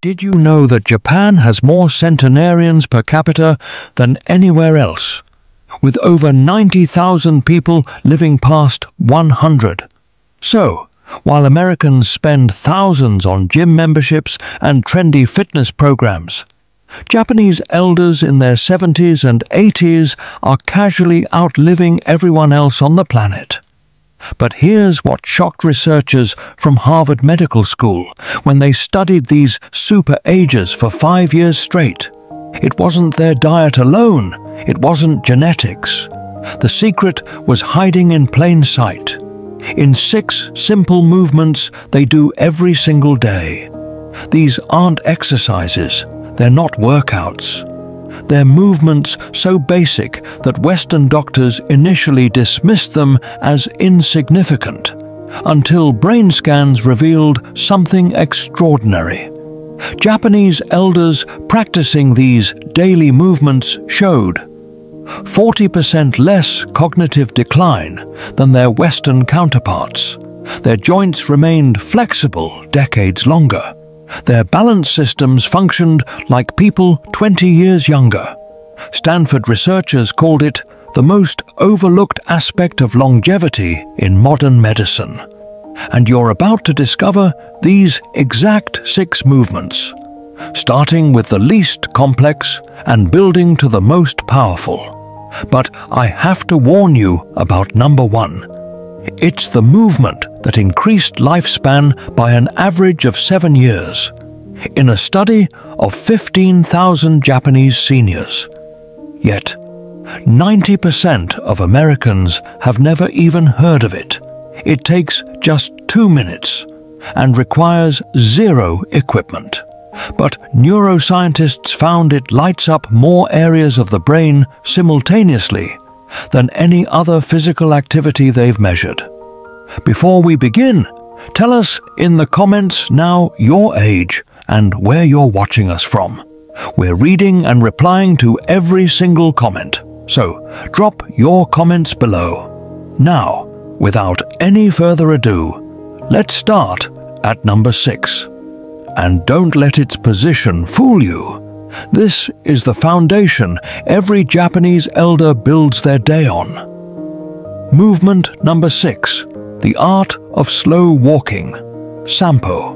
Did you know that Japan has more centenarians per capita than anywhere else, with over 90,000 people living past 100? So, while Americans spend thousands on gym memberships and trendy fitness programs, Japanese elders in their 70s and 80s are casually outliving everyone else on the planet. But here's what shocked researchers from Harvard Medical School when they studied these super ages for 5 years straight. It wasn't their diet alone, it wasn't genetics. The secret was hiding in plain sight. In 6 simple movements they do every single day. These aren't exercises, they're not workouts. They're movements so basic that Western doctors initially dismissed them as insignificant, until brain scans revealed something extraordinary. Japanese elders practicing these daily movements showed 40% less cognitive decline than their Western counterparts. Their joints remained flexible decades longer. Their balance systems functioned like people 20 years younger. Stanford researchers called it the most overlooked aspect of longevity in modern medicine. And you're about to discover these exact 6 movements, starting with the least complex and building to the most powerful. But I have to warn you about number 1. It's the movement that increased lifespan by an average of 7 years, in a study of 15,000 Japanese seniors. Yet, 90% of Americans have never even heard of it. It takes just 2 minutes and requires 0 equipment. But neuroscientists found it lights up more areas of the brain simultaneously than any other physical activity they've measured. Before we begin, tell us in the comments now your age and where you're watching us from. We're reading and replying to every single comment, so drop your comments below. Now, without any further ado, let's start at number 6. And don't let its position fool you. This is the foundation every Japanese elder builds their day on. Movement number 6. The art of slow walking. Sampo.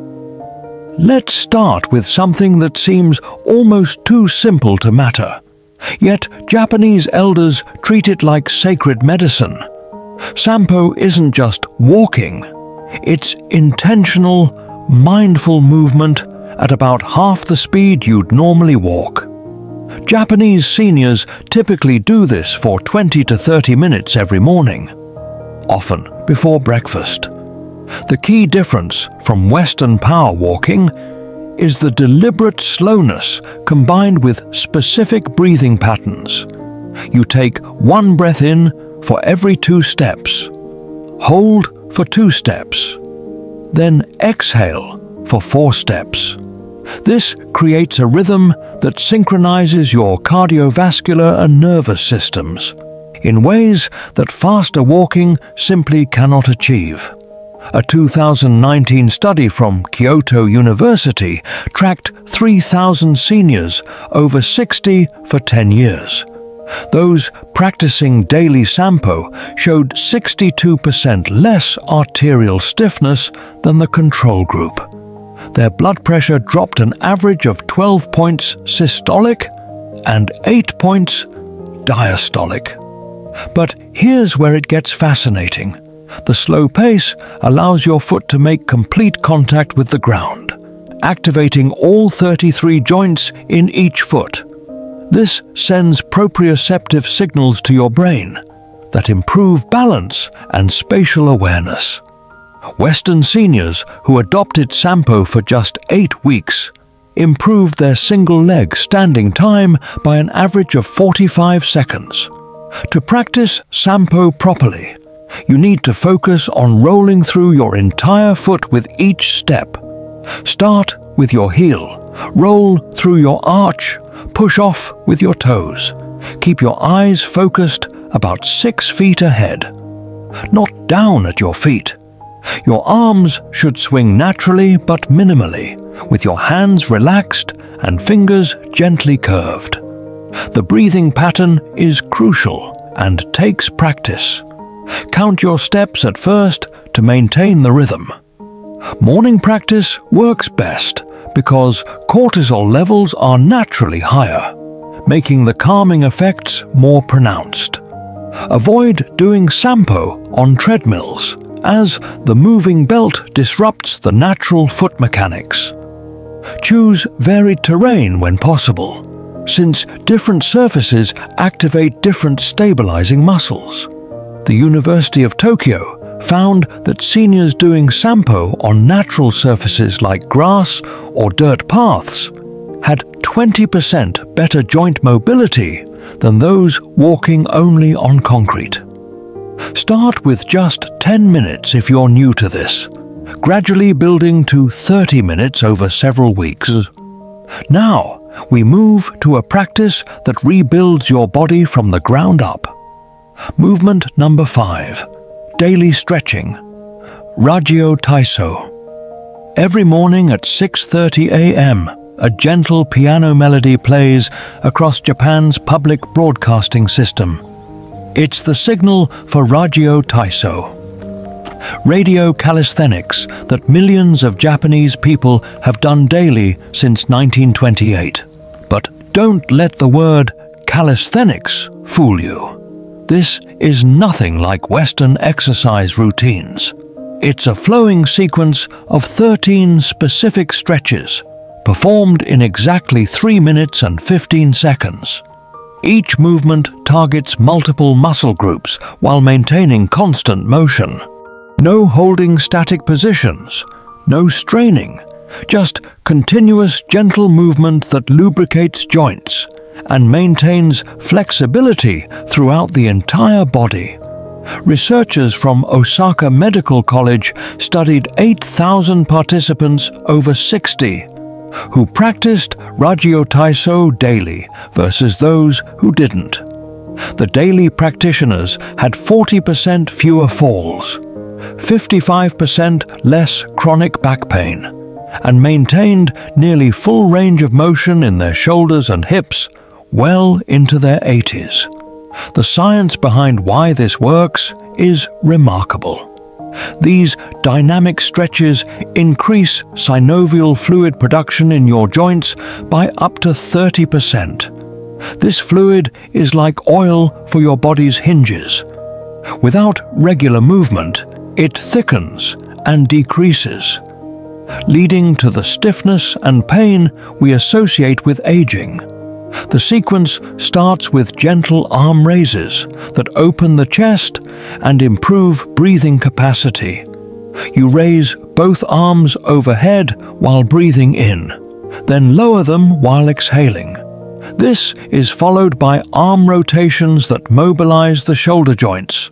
Let's start with something that seems almost too simple to matter. Yet Japanese elders treat it like sacred medicine. Sampo isn't just walking. It's intentional, mindful movement at about half the speed you'd normally walk. Japanese seniors typically do this for 20 to 30 minutes every morning, often before breakfast. The key difference from Western power walking is the deliberate slowness combined with specific breathing patterns. You take 1 breath in for every 2 steps, hold for 2 steps, then exhale for 4 steps. This creates a rhythm that synchronizes your cardiovascular and nervous systems in ways that faster walking simply cannot achieve. A 2019 study from Kyoto University tracked 3,000 seniors over 60 for 10 years. Those practicing daily Sampo showed 62% less arterial stiffness than the control group. Their blood pressure dropped an average of 12 points systolic and 8 points diastolic. But here's where it gets fascinating. The slow pace allows your foot to make complete contact with the ground, activating all 33 joints in each foot. This sends proprioceptive signals to your brain that improve balance and spatial awareness. Western seniors who adopted Sampo for just 8 weeks improved their single leg standing time by an average of 45 seconds. To practice Sampo properly, you need to focus on rolling through your entire foot with each step. Start with your heel, roll through your arch, push off with your toes. Keep your eyes focused about 6 feet ahead, not down at your feet. Your arms should swing naturally but minimally, with your hands relaxed and fingers gently curved. The breathing pattern is crucial and takes practice. Count your steps at first to maintain the rhythm. Morning practice works best because cortisol levels are naturally higher, making the calming effects more pronounced. Avoid doing Sampo on treadmills, as the moving belt disrupts the natural foot mechanics. Choose varied terrain when possible, since different surfaces activate different stabilizing muscles. The University of Tokyo found that seniors doing Sampo on natural surfaces like grass or dirt paths had 20% better joint mobility than those walking only on concrete. Start with just 10 minutes if you're new to this, gradually building to 30 minutes over several weeks. Now, we move to a practice that rebuilds your body from the ground up. Movement number 5. Daily stretching. Ragyo Taiso. Every morning at 6:30 a.m., a gentle piano melody plays across Japan's public broadcasting system. It's the signal for Ragyo Taiso, radio calisthenics that millions of Japanese people have done daily since 1928. But don't let the word calisthenics fool you. This is nothing like Western exercise routines. It's a flowing sequence of 13 specific stretches, performed in exactly 3 minutes and 15 seconds. Each movement targets multiple muscle groups while maintaining constant motion. No holding static positions, no straining, just continuous gentle movement that lubricates joints and maintains flexibility throughout the entire body. Researchers from Osaka Medical College studied 8,000 participants over 60 who practiced Ragyo Taiso daily versus those who didn't. The daily practitioners had 40% fewer falls, 55% less chronic back pain, and maintained nearly full range of motion in their shoulders and hips well into their 80s. The science behind why this works is remarkable. These dynamic stretches increase synovial fluid production in your joints by up to 30%. This fluid is like oil for your body's hinges. Without regular movement, it thickens and decreases, leading to the stiffness and pain we associate with aging. The sequence starts with gentle arm raises that open the chest and improve breathing capacity. You raise both arms overhead while breathing in, then lower them while exhaling. This is followed by arm rotations that mobilize the shoulder joints.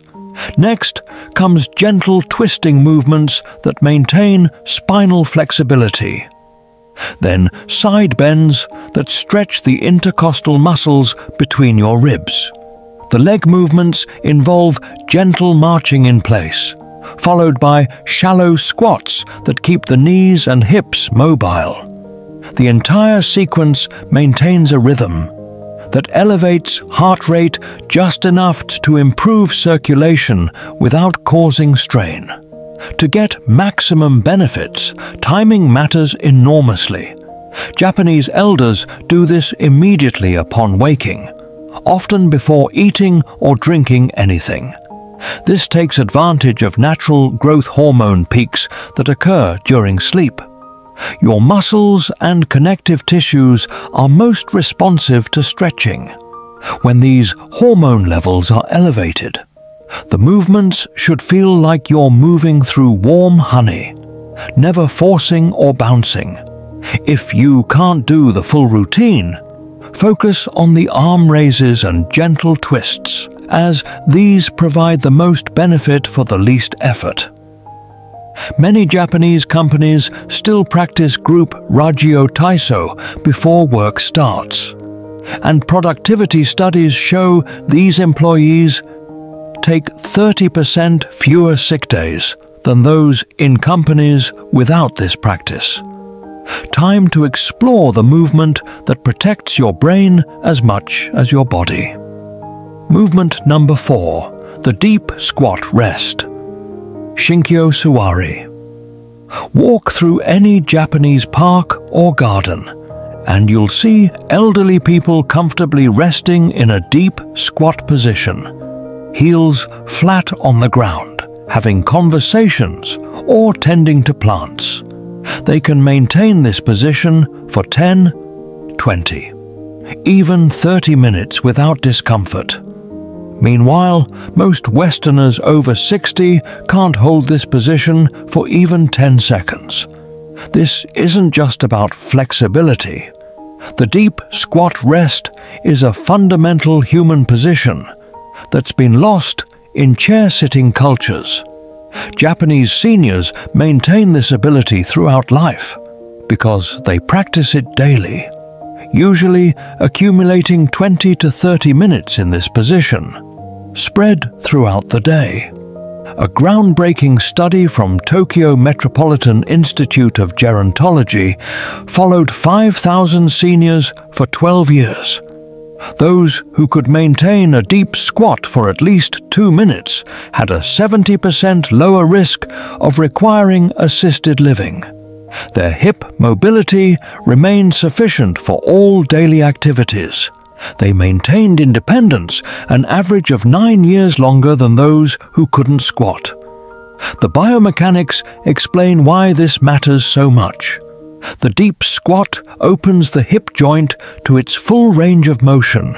Next comes gentle twisting movements that maintain spinal flexibility. Then side bends that stretch the intercostal muscles between your ribs. The leg movements involve gentle marching in place, followed by shallow squats that keep the knees and hips mobile. The entire sequence maintains a rhythm that elevates heart rate just enough to improve circulation without causing strain. To get maximum benefits, timing matters enormously. Japanese elders do this immediately upon waking, often before eating or drinking anything. This takes advantage of natural growth hormone peaks that occur during sleep. Your muscles and connective tissues are most responsive to stretching. When these hormone levels are elevated, the movements should feel like you're moving through warm honey, never forcing or bouncing. If you can't do the full routine, focus on the arm raises and gentle twists, as these provide the most benefit for the least effort. Many Japanese companies still practice group Ragyo Taiso before work starts, and productivity studies show these employees take 30% fewer sick days than those in companies without this practice. Time to explore the movement that protects your brain as much as your body. Movement number 4, the deep squat rest. Shinkyo Suwari. Walk through any Japanese park or garden, and you'll see elderly people comfortably resting in a deep squat position, heels flat on the ground, having conversations or tending to plants. They can maintain this position for 10, 20, even 30 minutes without discomfort. Meanwhile, most Westerners over 60 can't hold this position for even 10 seconds. This isn't just about flexibility. The deep squat rest is a fundamental human position that's been lost in chair-sitting cultures. Japanese seniors maintain this ability throughout life because they practice it daily, usually accumulating 20 to 30 minutes in this position, spread throughout the day. A groundbreaking study from Tokyo Metropolitan Institute of Gerontology followed 5,000 seniors for 12 years. Those who could maintain a deep squat for at least 2 minutes had a 70% lower risk of requiring assisted living. Their hip mobility remained sufficient for all daily activities. They maintained independence an average of 9 years longer than those who couldn't squat. The biomechanics explain why this matters so much. The deep squat opens the hip joint to its full range of motion,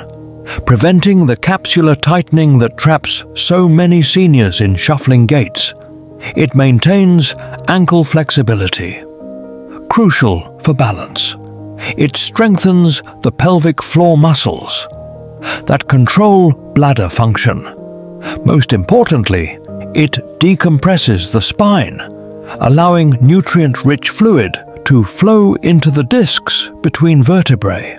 preventing the capsular tightening that traps so many seniors in shuffling gaits. It maintains ankle flexibility, crucial for balance. It strengthens the pelvic floor muscles that control bladder function. Most importantly, it decompresses the spine, allowing nutrient-rich fluid to flow into the discs between vertebrae.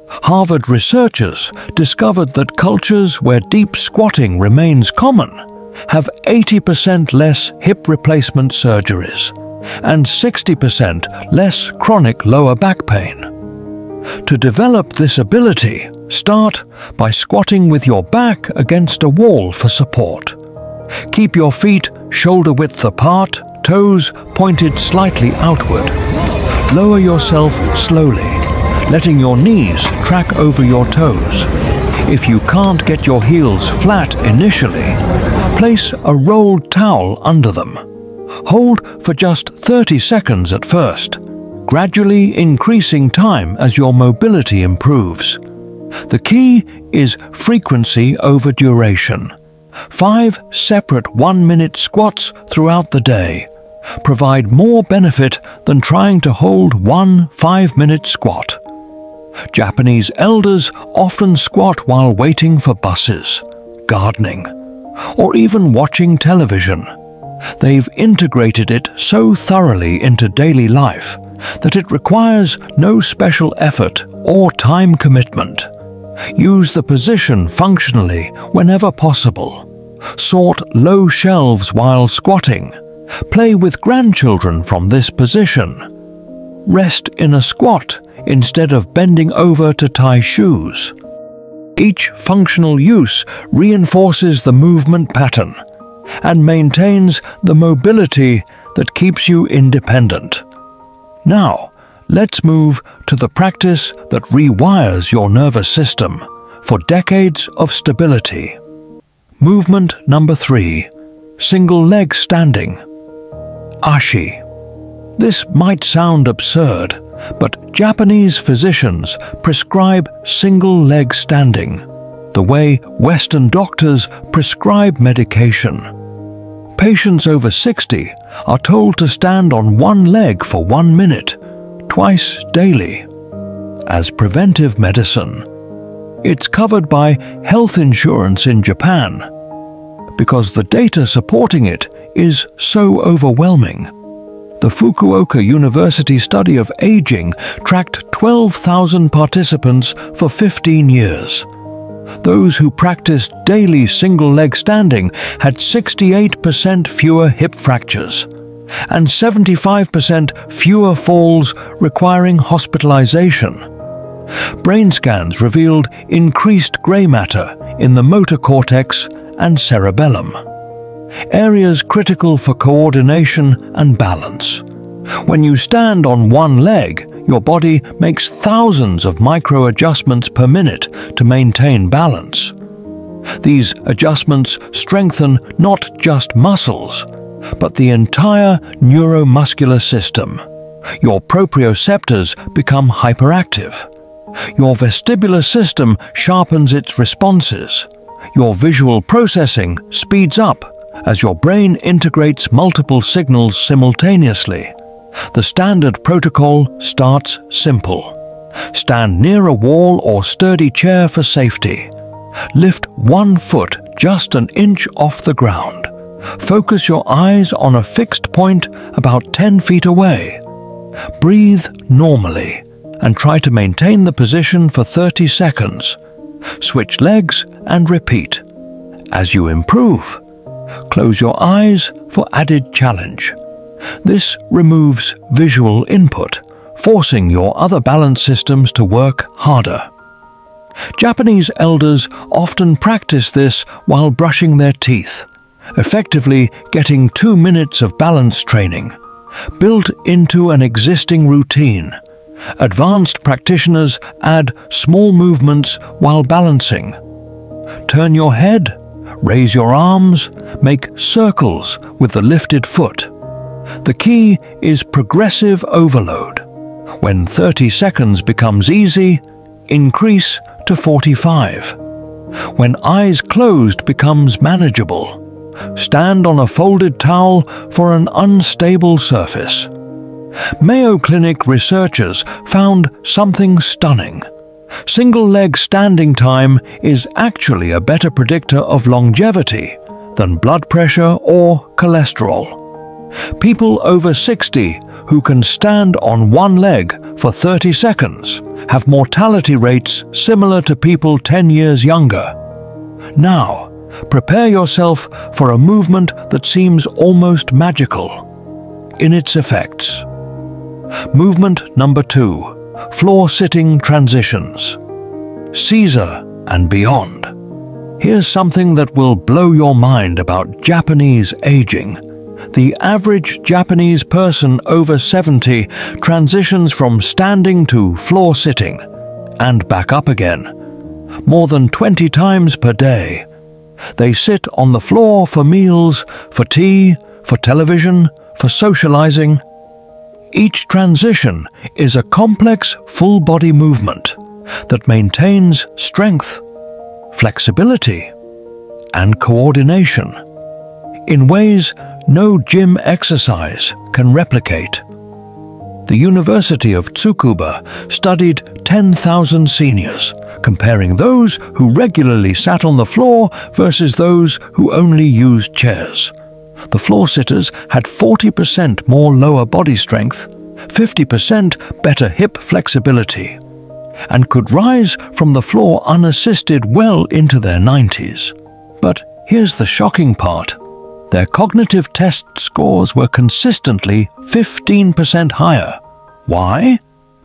Harvard researchers discovered that cultures where deep squatting remains common have 80% less hip replacement surgeries and 60% less chronic lower back pain. To develop this ability, start by squatting with your back against a wall for support. Keep your feet shoulder-width apart, toes pointed slightly outward. Lower yourself slowly, letting your knees track over your toes. If you can't get your heels flat initially, place a rolled towel under them. Hold for just 30 seconds at first, gradually increasing time as your mobility improves. The key is frequency over duration. 5 separate 1-minute squats throughout the day provide more benefit than trying to hold one 5-minute squat. Japanese elders often squat while waiting for buses, gardening, or even watching television. They've integrated it so thoroughly into daily life that it requires no special effort or time commitment. Use the position functionally whenever possible. Sort low shelves while squatting. Play with grandchildren from this position. Rest in a squat instead of bending over to tie shoes. Each functional use reinforces the movement pattern and maintains the mobility that keeps you independent. Now, let's move to the practice that rewires your nervous system for decades of stability. Movement number 3, single leg standing. Ashi. This might sound absurd, but Japanese physicians prescribe single leg standing, the way Western doctors prescribe medication. Patients over 60 are told to stand on one leg for 1 minute, twice daily. As preventive medicine, it's covered by health insurance in Japan because the data supporting it is so overwhelming. The Fukuoka University study of aging tracked 12,000 participants for 15 years. Those who practiced daily single-leg standing had 68% fewer hip fractures, and 75% fewer falls requiring hospitalization. Brain scans revealed increased gray matter in the motor cortex and cerebellum, areas critical for coordination and balance. When you stand on one leg, your body makes thousands of micro-adjustments per minute to maintain balance. These adjustments strengthen not just muscles, but the entire neuromuscular system. Your proprioceptors become hyperactive. Your vestibular system sharpens its responses. Your visual processing speeds up as your brain integrates multiple signals simultaneously. The standard protocol starts simple. Stand near a wall or sturdy chair for safety. Lift one foot just an inch off the ground. Focus your eyes on a fixed point about 10 feet away. Breathe normally and try to maintain the position for 30 seconds. Switch legs and repeat. As you improve, close your eyes for added challenge. This removes visual input, forcing your other balance systems to work harder. Japanese elders often practice this while brushing their teeth, effectively getting 2 minutes of balance training, built into an existing routine. Advanced practitioners add small movements while balancing. Turn your head, raise your arms, make circles with the lifted foot. The key is progressive overload. When 30 seconds becomes easy, increase to 45. When eyes closed becomes manageable, stand on a folded towel for an unstable surface. Mayo Clinic researchers found something stunning. Single-leg standing time is actually a better predictor of longevity than blood pressure or cholesterol. People over 60 who can stand on one leg for 30 seconds have mortality rates similar to people 10 years younger. Now, prepare yourself for a movement that seems almost magical in its effects. Movement number 2, floor-sitting transitions. Caesar and beyond. Here's something that will blow your mind about Japanese aging. The average Japanese person over 70 transitions from standing to floor sitting and back up again, more than 20 times per day. They sit on the floor for meals, for tea, for television, for socializing. Each transition is a complex full-body movement that maintains strength, flexibility, and coordination in ways no gym exercise can replicate. The University of Tsukuba studied 10,000 seniors, comparing those who regularly sat on the floor versus those who only used chairs. The floor sitters had 40% more lower body strength, 50% better hip flexibility, and could rise from the floor unassisted well into their 90s. But here's the shocking part. Their cognitive test scores were consistently 15% higher. Why?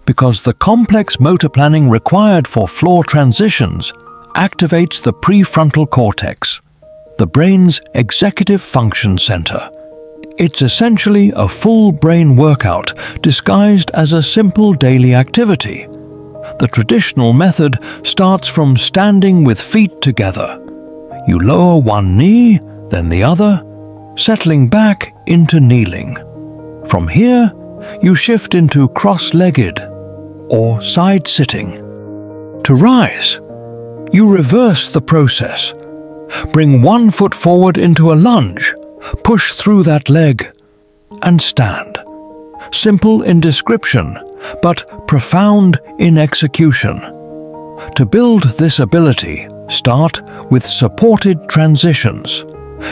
Because the complex motor planning required for floor transitions activates the prefrontal cortex, the brain's executive function center. It's essentially a full brain workout disguised as a simple daily activity. The traditional method starts from standing with feet together. You lower one knee, then the other, settling back into kneeling. From here, you shift into cross-legged or side-sitting. To rise, you reverse the process. Bring one foot forward into a lunge, push through that leg, and stand. Simple in description, but profound in execution. To build this ability, start with supported transitions.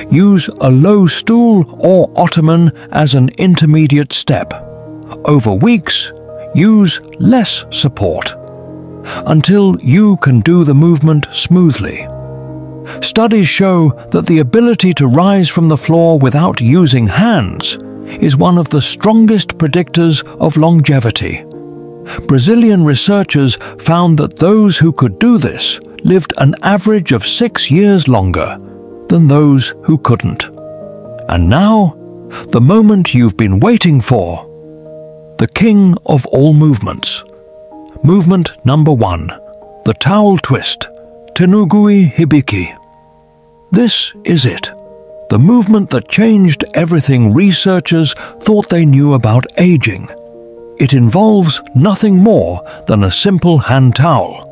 Use a low stool or ottoman as an intermediate step. Over weeks, use less support until you can do the movement smoothly. Studies show that the ability to rise from the floor without using hands is one of the strongest predictors of longevity. Brazilian researchers found that those who could do this lived an average of 6 years longer than those who couldn't. And now, the moment you've been waiting for. The king of all movements. Movement number 1. The towel twist. Tenugui hibiki. This is it. The movement that changed everything researchers thought they knew about aging. It involves nothing more than a simple hand towel.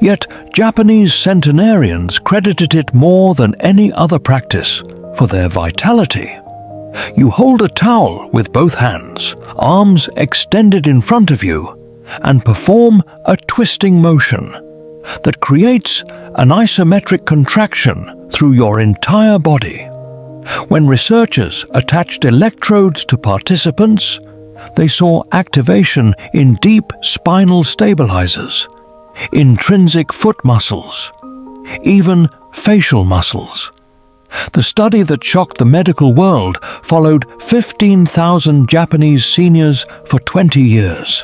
Yet Japanese centenarians credited it more than any other practice for their vitality. You hold a towel with both hands, arms extended in front of you, and perform a twisting motion that creates an isometric contraction through your entire body. When researchers attached electrodes to participants, they saw activation in deep spinal stabilizers, intrinsic foot muscles, even facial muscles. The study that shocked the medical world followed 15,000 Japanese seniors for 20 years.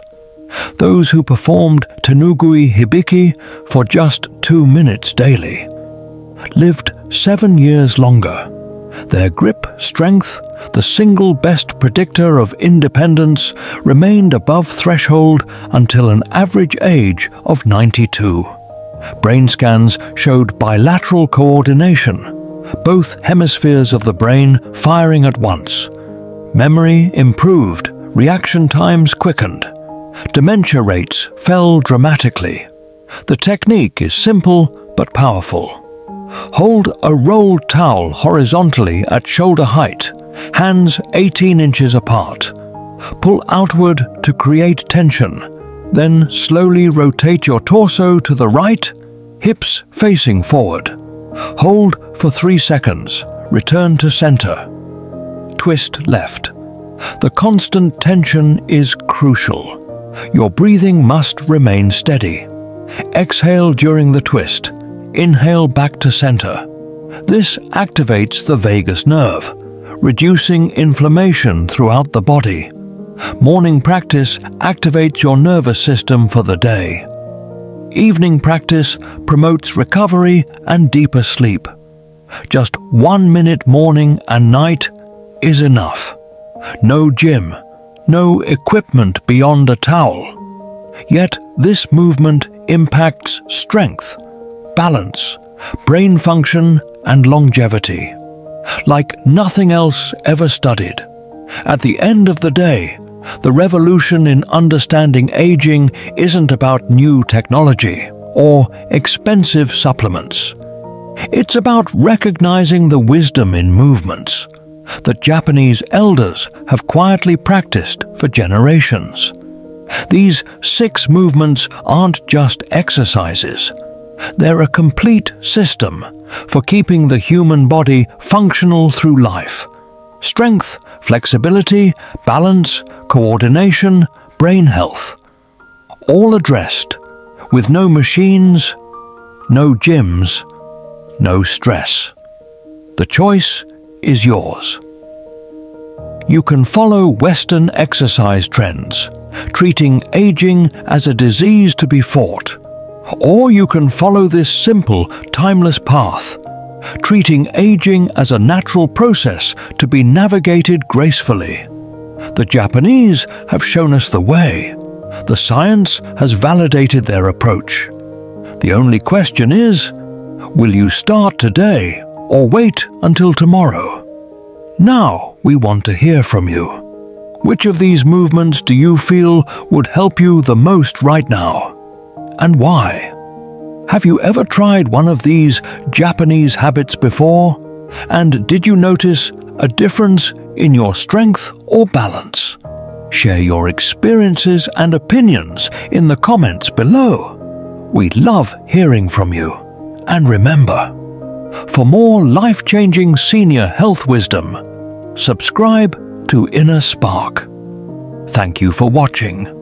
Those who performed Tenugui hibiki for just 2 minutes daily lived 7 years longer. Their grip strength, the single best predictor of independence, remained above threshold until an average age of 92. Brain scans showed bilateral coordination, both hemispheres of the brain firing at once. Memory improved, reaction times quickened. Dementia rates fell dramatically. The technique is simple but powerful. Hold a rolled towel horizontally at shoulder height, hands 18 inches apart. Pull outward to create tension. Then slowly rotate your torso to the right, hips facing forward. Hold for 3 seconds. Return to center. Twist left. The constant tension is crucial. Your breathing must remain steady. Exhale during the twist. Inhale back to center. This activates the vagus nerve, reducing inflammation throughout the body. Morning practice activates your nervous system for the day. Evening practice promotes recovery and deeper sleep. Just 1 minute morning and night is enough. No gym, no equipment beyond a towel. Yet this movement impacts strength, balance, brain function, and longevity, like nothing else ever studied. At the end of the day, the revolution in understanding aging isn't about new technology or expensive supplements. It's about recognizing the wisdom in movements that Japanese elders have quietly practiced for generations. These 6 movements aren't just exercises. They're a complete system for keeping the human body functional through life. Strength, flexibility, balance, coordination, brain health. All addressed, with no machines, no gyms, no stress. The choice is yours. You can follow Western exercise trends, treating aging as a disease to be fought. Or you can follow this simple, timeless path, treating aging as a natural process to be navigated gracefully. The Japanese have shown us the way. The science has validated their approach. The only question is, will you start today or wait until tomorrow? Now we want to hear from you. Which of these movements do you feel would help you the most right now? And why? Have you ever tried one of these Japanese habits before? And did you notice a difference in your strength or balance? Share your experiences and opinions in the comments below. We love hearing from you. And remember, for more life-changing senior health wisdom, subscribe to Inner Spark. Thank you for watching.